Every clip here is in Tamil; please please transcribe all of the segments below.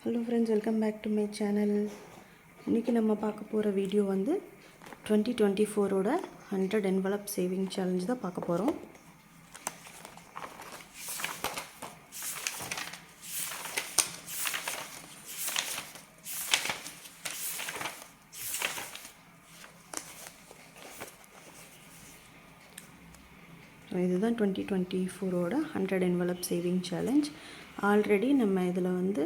Hello friends, welcome back to my channel. இன்னைக்கு நம்ம பார்க்க போற வீடியோ வந்து 2024 ஓட 100 envelope saving challenge தான் பார்க்க போறோம். இதுதான் 2024 ஓட 100 envelope saving challenge. ஆல்ரெடி நம்ம இதில் வந்து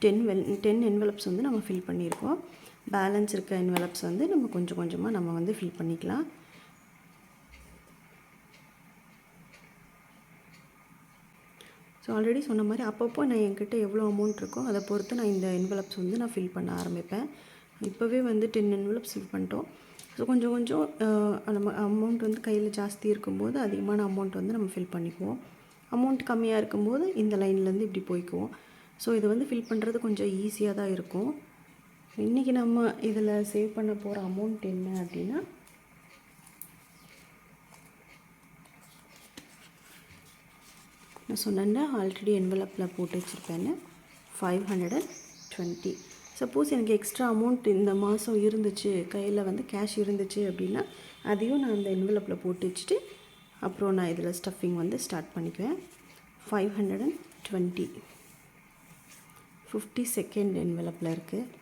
10 envelopes வந்து நம்ம ஃபில் பண்ணியிருக்கோம். பேலன்ஸ் இருக்க envelopes வந்து நம்ம கொஞ்சம் கொஞ்சமாக நம்ம வந்து ஃபில் பண்ணிக்கலாம். ஸோ ஆல்ரெடி சொன்ன மாதிரி அப்பப்போ நான் என்கிட்ட எவ்வளோ அமௌண்ட் இருக்கோ அதை பொறுத்து நான் இந்த envelopes வந்து நான் ஃபில் பண்ண ஆரம்பிப்பேன். இப்போவே வந்து 10 envelopes ஃபில் பண்ணிட்டோம். ஸோ கொஞ்சம் கொஞ்சம் நம்ம அமௌண்ட் வந்து கையில் ஜாஸ்தி இருக்கும்போது அதிகமான அமௌண்ட் வந்து நம்ம ஃபில் பண்ணிக்குவோம். அமௌண்ட் கம்மியாக இருக்கும்போது இந்த லைன்லேருந்து இப்படி போய்க்குவோம். ஸோ இது வந்து ஃபில் பண்ணுறது கொஞ்சம் ஈஸியாக தான் இருக்கும். இன்றைக்கி நம்ம இதில் சேவ் பண்ண போகிற அமௌண்ட் என்ன அப்படின்னா நான் சொன்னேன்னா ஆல்ரெடி என்வலப்பில் போட்டு வச்சுருப்பேன்னு 520. சப்போஸ் எனக்கு எக்ஸ்ட்ரா அமௌண்ட் இந்த மாதம் இருந்துச்சு, கையில் வந்து கேஷ் இருந்துச்சு அப்படின்னா அதையும் நான் அந்த என்வலப்பில் போட்டு வச்சுட்டு அப்புறம் நான் இதில் ஸ்டஃபிங் வந்து ஸ்டார்ட் பண்ணிக்குவேன். 520 52nd envelope இருக்குது.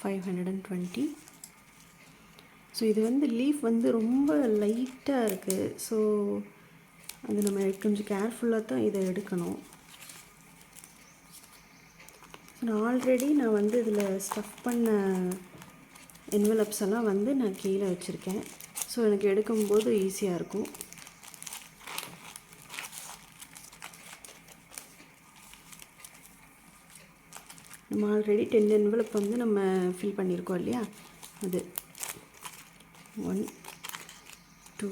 $520. ஸோ இது வந்து லீஃப் வந்து ரொம்ப லைட்டாக இருக்குது. ஸோ அது நம்ம கொஞ்சம் கேர்ஃபுல்லாக தான் இதை எடுக்கணும். ஆல்ரெடி நான் வந்து இதில் ஸ்டஃப் பண்ண என்வலப்ஸ் எல்லாம் வந்து நான் கீழே வச்சுருக்கேன். ஸோ எனக்கு எடுக்கும்போது ஈஸியாக இருக்கும். நம்ம ஆல்ரெடி 10 envelope வந்து நம்ம ஃபில் பண்ணியிருக்கோம் இல்லையா, அது 1 2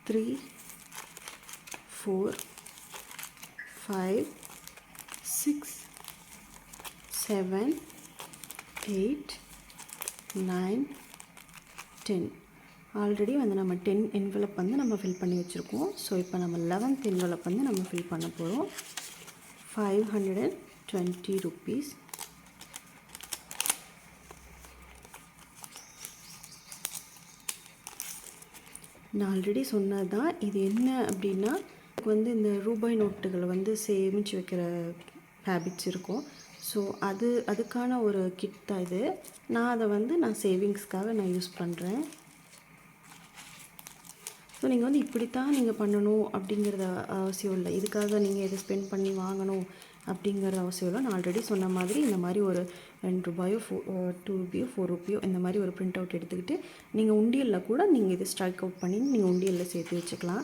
3 4 5 6 7 8 9 10. ஆல்ரெடி வந்து நம்ம 10 envelope வந்து நம்ம ஃபில் பண்ணி வச்சுருக்கோம். ஸோ இப்போ நம்ம 11th envelope வந்து நம்ம ஃபில் பண்ண போகிறோம். 520 rupees. நான் ஆல்ரெடி சொன்னது தான். இது என்ன அப்படின்னா வந்து இந்த ரூபாய் நோட்டுகளை வந்து சேமித்து வைக்கிற ஹேபிட்ஸ் இருக்கும். ஸோ அதுக்கான ஒரு கிட் தான் இது. நான் அதை வந்து சேவிங்ஸ்க்காக நான் யூஸ் பண்ணுறேன். ஸோ நீங்கள் வந்து இப்படித்தான் நீங்கள் பண்ணணும் அப்படிங்கிறத அவசியம் இல்லை. இதுக்காக நீங்கள் இதை ஸ்பெண்ட் பண்ணி வாங்கணும் அப்படிங்கிற அவசியம் இல்லை. நான் ஆல்ரெடி சொன்ன மாதிரி இந்த மாதிரி ஒரு 2 ரூபாயோ 2 ரூபியோ 4 ரூபியோ இந்த மாதிரி ஒரு பிரிண்ட் அவுட் எடுத்துக்கிட்டு நீங்கள் உண்டியலில் கூட நீங்கள் இதை ஸ்ட்ரைக் அவுட் பண்ணி நீங்கள் உண்டியலில் சேர்த்து வச்சுக்கலாம்.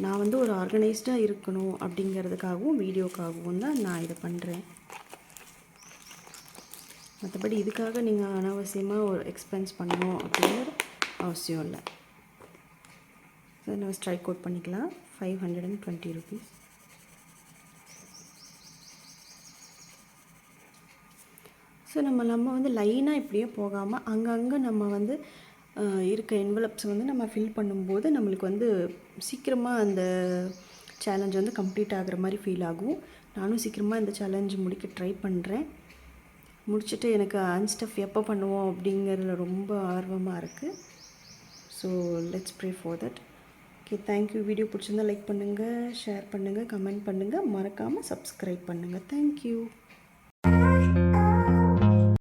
நான் வந்து ஒரு ஆர்கனைஸ்டாக இருக்கணும் அப்படிங்கிறதுக்காகவும் வீடியோக்காகவும் தான் நான் இதை பண்ணுறேன். மற்றபடி இதுக்காக நீங்கள் அனாவசியமாக ஒரு எக்ஸ்பென்ஸ் பண்ணணும் அப்படிங்கிற அவசியம் இல்லை. ஸோ நம்ம ஸ்ட்ரைக் அவுட் பண்ணிக்கலாம். 520 rupees. ஸோ நம்ம வந்து லைனாக இப்படியே போகாமல் அங்கங்கே நம்ம வந்து இருக்க என்வலப்ஸ் வந்து நம்ம ஃபில் பண்ணும்போது நம்மளுக்கு வந்து சீக்கிரமாக அந்த சேலஞ்ச் வந்து கம்ப்ளீட் ஆகிற மாதிரி ஃபீல் ஆகும். நானும் சீக்கிரமாக இந்த சேலஞ்ச் முடிக்க ட்ரை பண்ணுறேன். முடிச்சுட்டு எனக்கு அன்ஸ்டஃப் எப்போ பண்ணுவோம் அப்படிங்கிறதுல ரொம்ப ஆர்வமாக இருக்குது. So let's pray for that. Okay, thank you. Video பிடிச்சிருந்தா லைக் பண்ணுங்கள், ஷேர் பண்ணுங்கள், கமெண்ட் பண்ணுங்கள், மறக்காமல் சப்ஸ்கிரைப் பண்ணுங்கள். தேங்க்யூ.